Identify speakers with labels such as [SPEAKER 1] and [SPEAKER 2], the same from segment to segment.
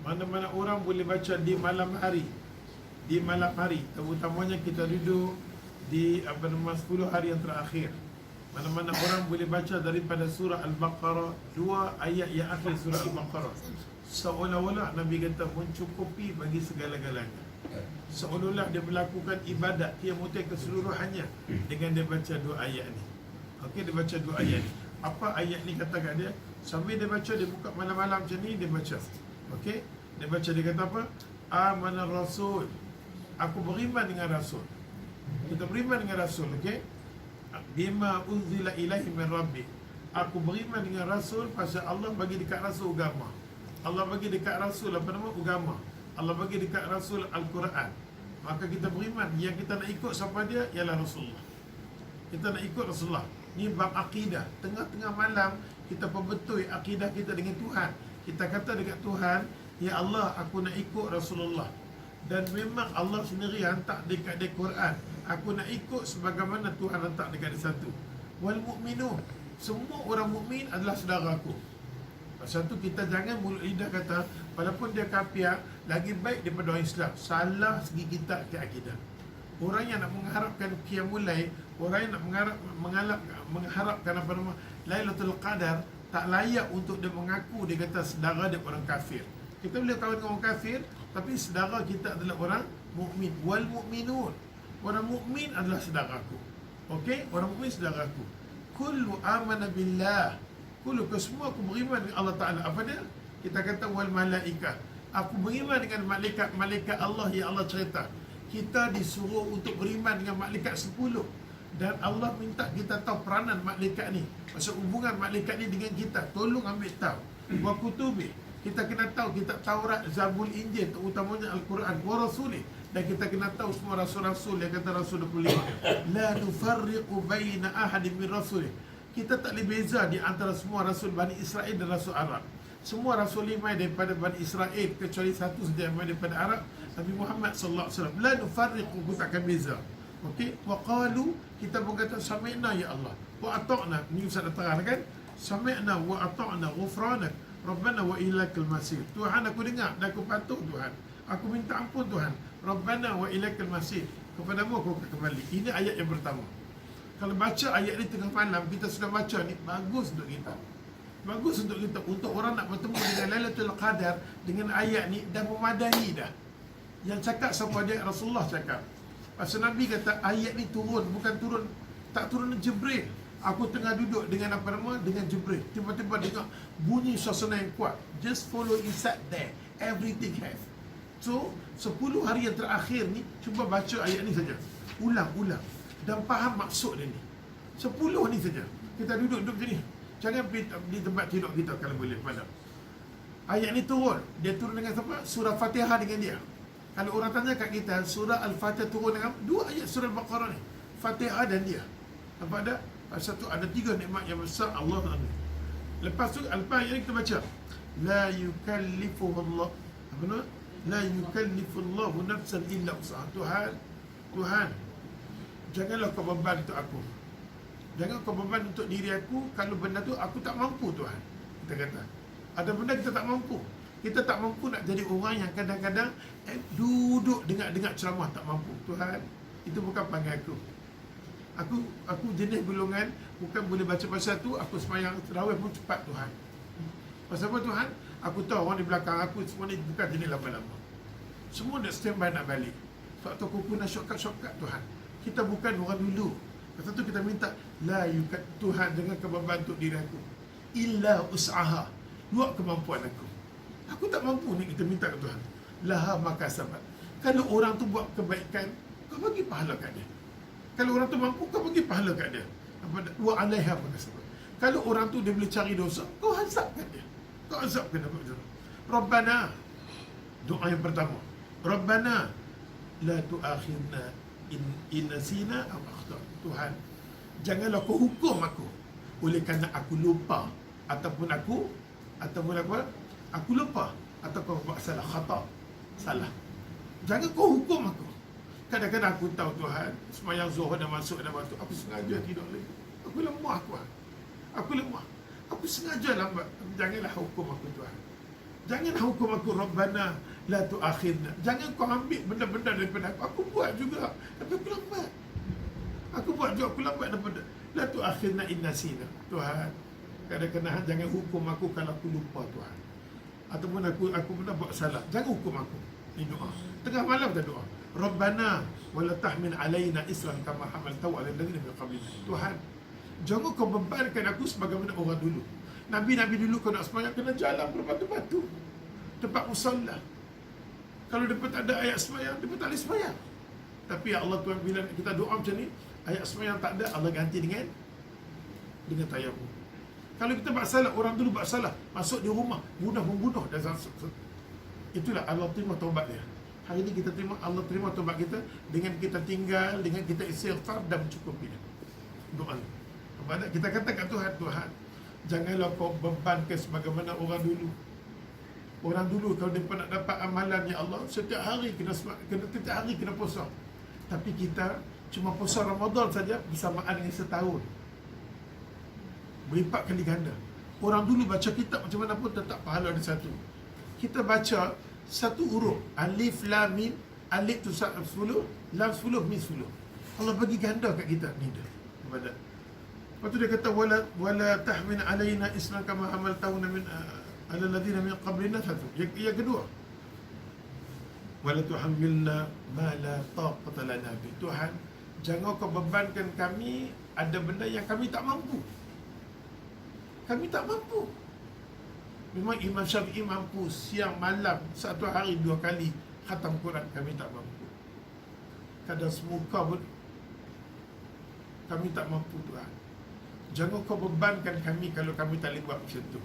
[SPEAKER 1] Mana-mana orang boleh baca di malam hari. Di malam hari, terutamanya kita duduk di 10 hari yang terakhir. Mana-mana orang boleh baca daripada surah Al-Baqarah, 2 ayat yang akhir surah Al-Baqarah. Seolah-olah Nabi kata mencukupi bagi segala-galanya. Seolah-olah dia melakukan ibadat Qiyamul keseluruhannya dengan dia baca 2 ayat ni. Okey, dia baca 2 ayat ni. Apa ayat ni kata kat dia? Sambil dia baca, dia buka malam-malam macam ni, dia baca. Okey, dia baca, dia kata apa? Amana Rasul. Aku beriman dengan Rasul. Kita beriman dengan Rasul, okey? Bima unzila ilaihi min rabbi. Aku beriman dengan Rasul pasal Allah bagi dekat Rasul agama. Allah bagi dekat Rasul agama. Allah bagi dekat Rasul Al-Quran. Maka kita beriman, yang kita nak ikut siapa dia ialah Rasulullah. Kita nak ikut Rasulullah. Ni bab akidah. Tengah-tengah malam kita perbetul akidah kita dengan Tuhan. Kita kata dekat Tuhan, ya Allah, aku nak ikut Rasulullah. Dan memang Allah sendiri hantar dekat dia Quran. Aku nak ikut sebagaimana Tuhan hantar dekat dia satu. Wal mu'minun, semua orang mukmin adalah saudaraku. Pasal tu kita jangan mulut lidah kata walaupun dia kafir lagi baik daripada orang Islam. Salah segi kita ke akidah. Orang yang nak mengharapkan qiyamul lail, orang yang nak mengharapkan Lailatul Qadar, tak layak untuk dia mengaku dia kata saudara dia orang kafir. Kita boleh kawan dengan orang kafir, tapi saudara kita adalah orang mukmin. Wal mukminun, orang mukmin adalah saudaraku. Okey, orang mukmin saudaraku. Kullu amana billah. Kullu, semua aku beriman dengan Allah Ta'ala. Apa dia? Kita kata wal malaikah. Aku beriman dengan malaikat Allah yang Allah cerita. Kita disuruh untuk beriman dengan malaikat 10. Dan Allah minta kita tahu peranan malaikat ni. Maksud hubungan malaikat ni dengan kita. Tolong ambil tahu. Wa kutubi. Kita kena tahu kitab Taurat, Zabur, Injil, terutamanya Al-Quran, wa rasulih. Dan kita kena tahu semua rasul-rasul yang kata Rasul 25. La nufarriqu baina ahadin min rasulih. Kita tak boleh beza di antara semua Rasul Bani Israel dan Rasul Arab. Semua Rasul limai daripada Bani Israel, kecuali satu saja yang daripada Arab, Nabi Muhammad SAW. La nufarriqu, kita takkan beza. Okey, wa qalu, kita pun kata sami'na ya Allah, wa ata'na. Ni Ustaz dah terang kan? Sami'na wa ata'na ghufranak Rabbana wa ilaikal masir. Tuhan, aku dengar dan aku patuh Tuhan. Aku minta ampun Tuhan. Rabbana wa ilaikal masir. Kepadamu aku akan kembali. Ini ayat yang pertama. Kalau baca ayat ni tengah malam, kita sudah baca ni, bagus untuk kita. Bagus untuk kita. Untuk orang nak bertemu dengan Lailatul Qadar, dengan ayat ni dah memadai dah. Yang cakap siapa dia? Rasulullah cakap. Pasal Nabi kata ayat ni turun, bukan turun, tak turun Jibril. Aku tengah duduk dengan dengan Jibril. Tiba-tiba dengar bunyi suasana yang kuat. Just follow inside there. Everything has. So, 10 hari yang terakhir ni, cuba baca ayat ni saja. Ulang-ulang. Dan faham maksud dia ni. 10 ni saja. Kita duduk macam ni. Jangan di tempat tidur kita kalau boleh pada. Ayat ni turun. Dia turun dengan siapa? Surah Fatihah dengan dia. Kalau orang tanya kat kita, surah Al-Fatihah turun dengan 2 ayat surah Al-Baqarah ni. Fatihah dan dia. Nampak tak? Pasal tu ada 3 nikmat yang besar Allah Taala. Lepas tu ayat ni kita baca. La yukallifu Allah. Apa nama? La yukallifu Allah nafsan illa usaha. Tuhan, janganlah kau beban untuk aku. Jangan kau beban untuk diri aku. Kalau benda tu aku tak mampu Tuhan. Kita kata ada benda kita tak mampu. Kita tak mampu nak jadi orang yang kadang-kadang duduk dengar ceramah tak mampu. Tuhan, itu bukan panggil aku. Aku jenis golongan bukan boleh baca pasal tu, aku sembahyang tarawih pun cepat Tuhan. Pasal apa Tuhan? Aku tahu orang di belakang aku semua ni bukan jenis lama-lama. Semua nak standby nak balik. Sebab tu aku pun nak shortcut Tuhan. Kita bukan orang dulu. Pasal tu kita minta la yukat, Tuhan jangan kau beban untuk diri aku. Illa usaha. Luar kemampuan aku. Aku tak mampu ni, kita minta ke Tuhan. Laha makasabat. Kalau orang tu buat kebaikan, kau bagi pahala kat dia. Kalau orang tu mampu, kau bagi pahala kat dia. Wa alaiha makasabat. Kalau orang tu dia boleh cari dosa, kau azab kat dia. Kau azab kena buat dosa. Rabbana. Doa yang pertama. Rabbana la tu'akhirna in nasina aw akhtana. Tuhan, janganlah kau hukum aku oleh kerana aku lupa ataupun aku lupa atau kau buat salah, khata, salah. Jangan kau hukum aku. Kadang-kadang aku tahu Tuhan, sembahyang zuhur dah masuk dah waktu, aku sengaja tidur lagi. Aku lemah Tuhan. Aku sengaja lambat. Janganlah hukum aku Tuhan. Jangan hukum aku Rabbana la tu'akhirna. Jangan kau ambil benda-benda daripada aku. Aku buat juga, tapi aku lambat. Aku buat juga, aku lambat daripada. La tu'akhirna in nasina. Tuhan, kadang-kadang jangan hukum aku kalau aku lupa Tuhan. Ataupun aku pernah buat salah. Jangan hukum aku. Ini doa. Tengah malam kita doa. Rabbana wala tahmil alaina isran kama hamaltahu ala alladhina min qablina. Tuhan, jangan kau bebankan aku sebagaimana orang dulu. Nabi-nabi dulu kalau nak sembahyang kena jalan berbatu-batu. Tempat musalla. Kalau dia tak ada ayat sembahyang, dia tak boleh sembahyang. Tapi ya Allah Tuhan, bila kita doa macam ni, ayat sembahyang tak ada, Allah ganti dengan tayamum. Kalau kita buat salah, orang dulu buat salah, masuk di rumah, membunuh dan itulah Allah terima taubat dia. Hari ini kita terima, Allah terima taubat kita dengan kita tinggal, dengan kita istighfar dan mencukupi dia. Doa. Kita kata kat Tuhan, Tuhan, janganlah kau bebankan sebagaimana orang dulu. Orang dulu kalau dia nak dapat amalan, ya Allah, setiap hari kena puasa. Tapi kita cuma puasa Ramadan saja bersamaan dengan setahun. Berlipat kali ganda. Orang dulu baca kitab macam mana pun tetap pahala ada satu. Kita baca satu huruf, alif lam mim, alif tu 10, lam 10, mim 10. Allah bagi ganda kat kita ni dia. Kepada. Lepas tu dia kata wala tahmin alaina isran kama hamaltahu min ala alladhina min qablina satu. Yang kedua, wala tuhammilna ma la taqata lana bi. Tuhan, jangan kau bebankan kami ada benda yang kami tak mampu. Kami tak mampu. Memang Imam Syafi'i mampu siang malam satu hari 2 kali khatam Quran, kami tak mampu. Kadang semuka pun kami tak mampu Tuhan. Jangan kau bebankan kami kalau kami tak boleh buat macam tu.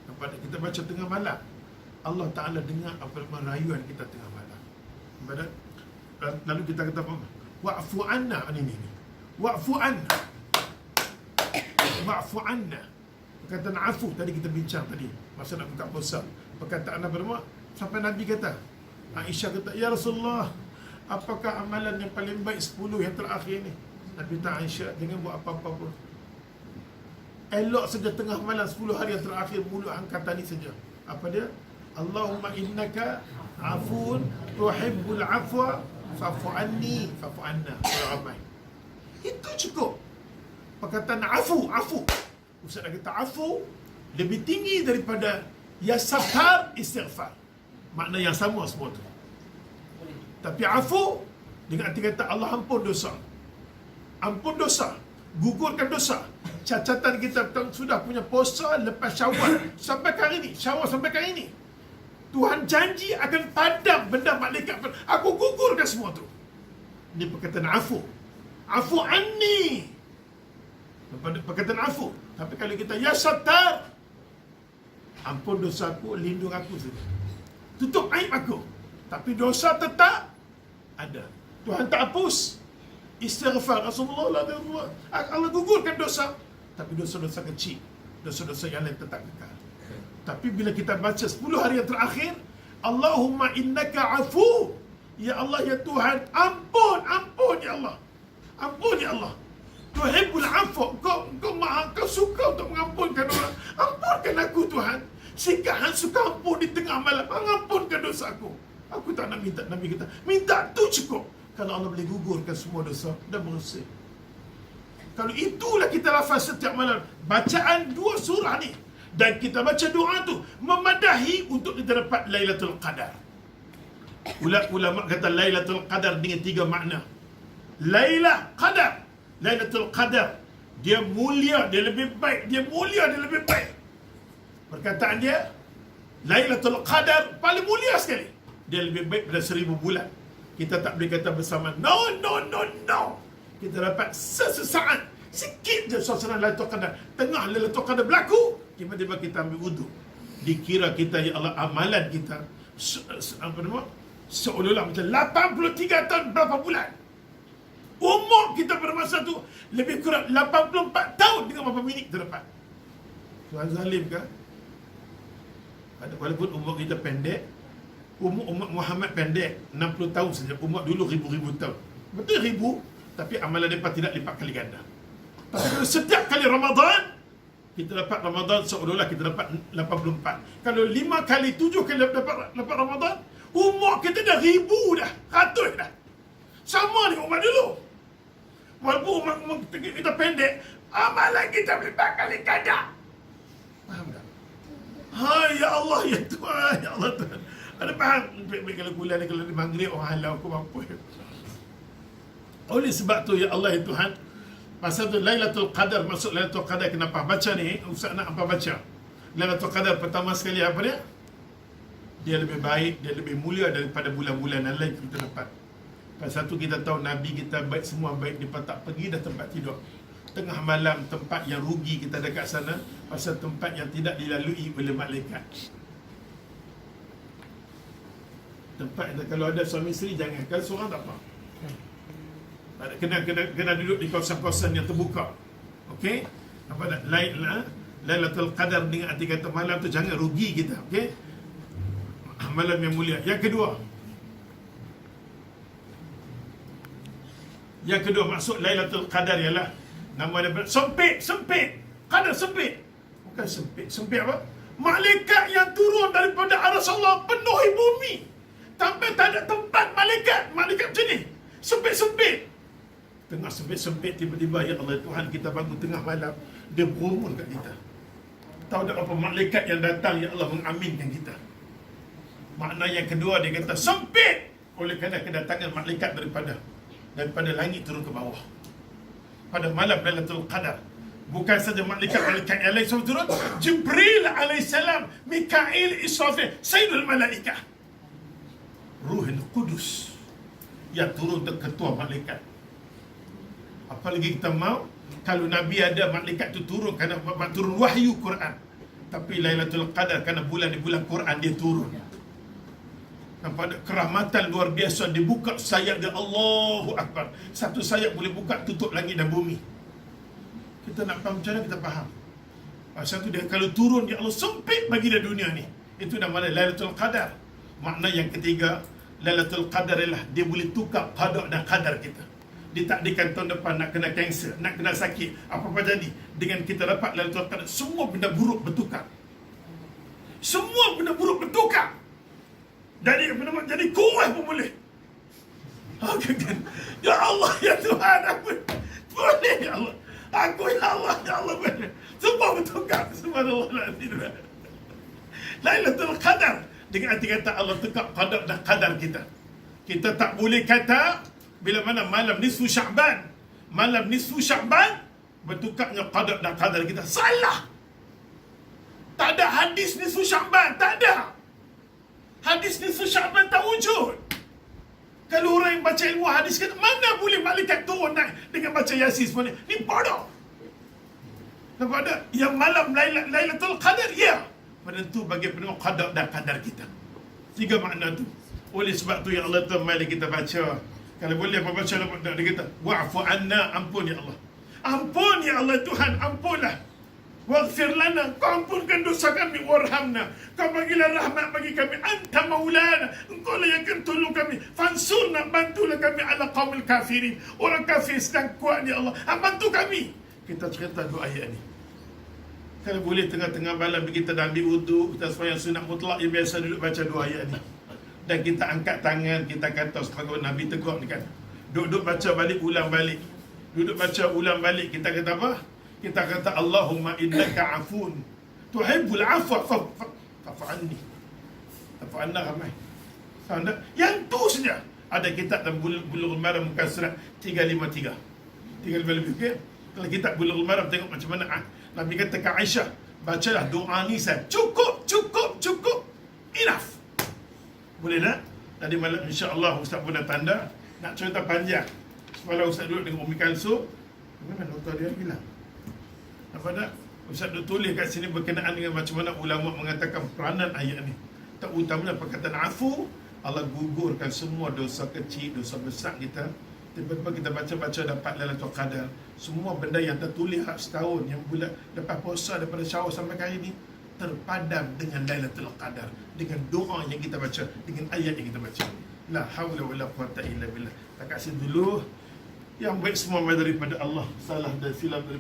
[SPEAKER 1] Nampak kita baca tengah malam, Allah Ta'ala dengar apa rayuan kita tengah malam. Lalu kita kata apa? Wa'fu anna. Ini. Wa'fu anna. Wa'fu anna. Perkataan afu tadi kita bincang tadi masa nak buka puasa. Perkataan apa nama? Sampai Nabi kata, Aisyah kata, ya Rasulullah, apakah amalan yang paling baik 10 yang terakhir ni? Nabi kata, Aisyah, jangan buat apa-apa pun. Elok saja tengah malam 10 hari yang terakhir, mulut angkat tadi saja. Apa dia? Allahumma innaka afun tuhibbul afwa fa'fu anni fa'fu anna. Ramai. Itu cukup. Perkataan afu. Ustaz nak kata afu lebih tinggi daripada ya satar istighfar. Makna yang sama semua tu. Tapi afu dengan arti kata Allah ampun dosa. Ampun dosa. Gugurkan dosa. Cacatan kita sudah punya puasa lepas Syawal sampai ke hari ni. Syawal sampai ke hari ni. Tuhan janji akan padam benda malaikat. Aku gugurkan semua tu. Ini perkataan afu. Afu anni. Perkataan afu. Tapi kalau kita ya satar, ampun dosaku, lindung aku saja. Tutup aib aku. Tapi dosa tetap ada. Tuhan tak hapus. Istighfar. Rasulullah Allah gugurkan dosa. Tapi dosa-dosa kecil, dosa-dosa yang lain tetap kekal. Tapi bila kita baca 10 hari yang terakhir, Allahumma innaka afu. Ya Allah, ya Tuhan, ampun ya Allah. Ampun ya Allah. Tuhibbul afwa. Kau suka untuk mengampunkan orang. Ampunkan aku Tuhan. Sikap suka ampun di tengah malam. Ampunkan dosa aku. Aku tak nak minta. Nabi kata, minta tu cukup. Kalau Allah boleh gugurkan semua dosa dan bersih. Kalau itulah kita lafaz setiap malam, bacaan 2 surah ni, dan kita baca doa tu memadahi untuk kita dapat Lailatul Qadar. Ulama kata Lailatul Qadar dengan 3 makna. Lailah Qadar. Lailatul Qadar, dia mulia, dia lebih baik. Dia mulia, dia lebih baik. Perkataan dia, Lailatul Qadar paling mulia sekali. Dia lebih baik daripada 1000 bulan. Kita tak boleh kata bersama. No. Kita dapat sesaat, sikit je suasana Lailatul Qadar. Tengah Lailatul Qadar berlaku, tiba-tiba kita ambil wuduk. Dikira kita, ya Allah, amalan kita seolah-olah macam 83 tahun berapa bulan. Umur kita pada masa tu lebih kurang 84 tahun dengan berapa minit terdapat. Tuhan zalim ke? Walaupun umur kita pendek, umur umat Muhammad pendek 60 tahun saja. Umur dulu ribu-ribu tahun. Betul ribu, tapi amalan mereka tidak lipat kali ganda. Tapi setiap kali Ramadan, kita dapat Ramadan seolah-olah kita dapat 84. Kalau 5 kali 7 kali dapat Ramadan, umur kita dah 1000 dah, 100 dah. Sama ni umur dulu. Walaupun umur kita pendek, amalan kita berlipat kali ganda. Faham tak? Hai ya Allah ya Tuhan, ya Allah Tuhan. Ada faham? Kalau bulan ni kalau di maghrib orang halau aku mampu. Oleh sebab tu ya Allah ya Tuhan, pasal tu Lailatul Qadar, masuk Lailatul Qadar kenapa? Baca ni, Ustaz nak apa baca? Lailatul Qadar pertama sekali apa dia? Dia lebih baik, dia lebih mulia daripada bulan-bulan yang lain kita dapat. Pasal tu kita tahu Nabi kita baik, semua baik, dia tak pergi dah tempat tidur. Tengah malam, tempat yang rugi kita dekat sana, pasal tempat yang tidak dilalui oleh malaikat. Tempat yang kalau ada suami isteri jangan, kalau seorang tak apa. Kena duduk di kawasan-kawasan yang terbuka. Okey? Apa dah? Lailatul Qadar dengan arti kata malam tu jangan rugi kita. Okey? Malam yang mulia. Yang kedua maksud Lailatul Qadar ialah nama dia sempit. Qadar sempit. Bukan sempit apa? Malaikat yang turun daripada arsy Allah penuhi bumi. Sampai tak ada tempat malaikat macam ni. Sempit. Tengah sempit tiba-tiba ya Allah Tuhan kita bangun tengah malam, dia berumun kat kita. Tahu tak apa malaikat yang datang ya Allah mengaminkan kita. Makna yang kedua dia kata sempit oleh kerana kedatangan malaikat daripada langit turun ke bawah. Pada malam Lailatul Qadar. Bukan saja malaikat yang lain semua turun, Jibril alaihissalam, Mikail, Israfil, Sayyidul Malaikah, Ruhul Qudus yang turun ke ketua malaikat. Apalagi kita mau kalau Nabi ada malaikat tu turun kerana turun wahyu Quran. Tapi Lailatul Qadar kerana bulan di bulan Quran dia turun. Nampak ada kerahmatan luar biasa, dibuka sayap dia, Allahu Akbar. Satu sayap boleh buka tutup langit dan bumi. Kita nak faham macam mana kita faham. Pasal tu dia kalau turun ya Allah sempit bagi dia dunia ni. Itu namanya Lailatul Qadar. Makna yang ketiga, Lailatul Qadar ialah dia boleh tukar qada dan qadar kita. Ditakdirkan tahun depan nak kena kanser, nak kena sakit, apa-apa jadi, dengan kita dapat Lailatul Qadar, semua benda buruk bertukar. Semua benda buruk bertukar. Jadi kuat pun boleh. Kan? Ya Allah, ya Tuhan, aku boleh ya Allah. Aku ya Allah, ya Allah boleh. Semua bertukar. Subhanallah. Lailatul Qadar dengan arti kata Allah tukar qada dan qadar kita. Kita tak boleh kata bila mana malam nisfu Sya'ban, bertukarnya qada dan qadar kita. Salah. Tak ada hadis nisfu Sya'ban, tak ada. Hadis nisfu Sya'ban tak wujud. Kalau orang yang baca ilmu hadis kata, mana boleh malaikat turun dengan baca Yasin semua ni? Ni bodoh. Nampak tak? Yang malam Lailatul Qadar, ya. Menentu bagi penuh qada dan qadar kita. 3 makna tu. Oleh sebab tu ya Allah Tuhan, mari kita baca. Kalau boleh apa baca dia kata, wa'fu anna, ampun ya Allah. Ampun ya Allah Tuhan, ampunlah. Waghfir lana, kau ampunkan dosa kami, warhamna, kau bagilah rahmat bagi kami, anta maulana, engkau lah yang akan tolong kami, fansurna, bantulah kami ala qaumil kafirin, orang kafir sedang kuat ya Allah, bantu kami. Kita cerita dua ayat ni. Kalau boleh tengah-tengah malam kita dah ambil wudu, kita sembahyang sunat mutlak, yang biasa duduk baca dua ayat ni. Dan kita angkat tangan, kita kata sebagai Nabi tegur ni kan, duduk baca balik, ulang balik. Duduk baca, ulang balik, kita kata apa? Kita kata Allahumma innaka afun tuhibbul afwa fa'fu anni. Fa'fu anna ramai. Yang tu saja. Ada kitab dalam Bulughul Maram muka surat 353. 353 lebih okey. Kalau kitab Bulughul Maram tengok macam mana Nabi kata ke Aisyah, bacalah doa ni saya. Cukup. Enough. Boleh tak? Tadi malam insya-Allah Ustaz pun dah tanda nak cerita panjang. Semalam Ustaz duduk dengan Umi Kalsum. Mana doktor dia bilang? Apa tak? Ustaz dah tulis kat sini berkenaan dengan macam mana ulama mengatakan peranan ayat ni. Terutamanya perkataan afu, Allah gugurkan semua dosa kecil, dosa besar kita. Tiba-tiba kita baca-baca dapat Lailatul Qadar. Semua benda yang tertulis setahun, yang bulan lepas puasa daripada Syawal sampai hari ni, terpadam dengan Lailatul Qadar, dengan doa yang kita baca, dengan ayat yang kita baca. La haula wala quwata illa billah. Tak kasih dulu. Yang baik semua daripada Allah, salah dan silap daripada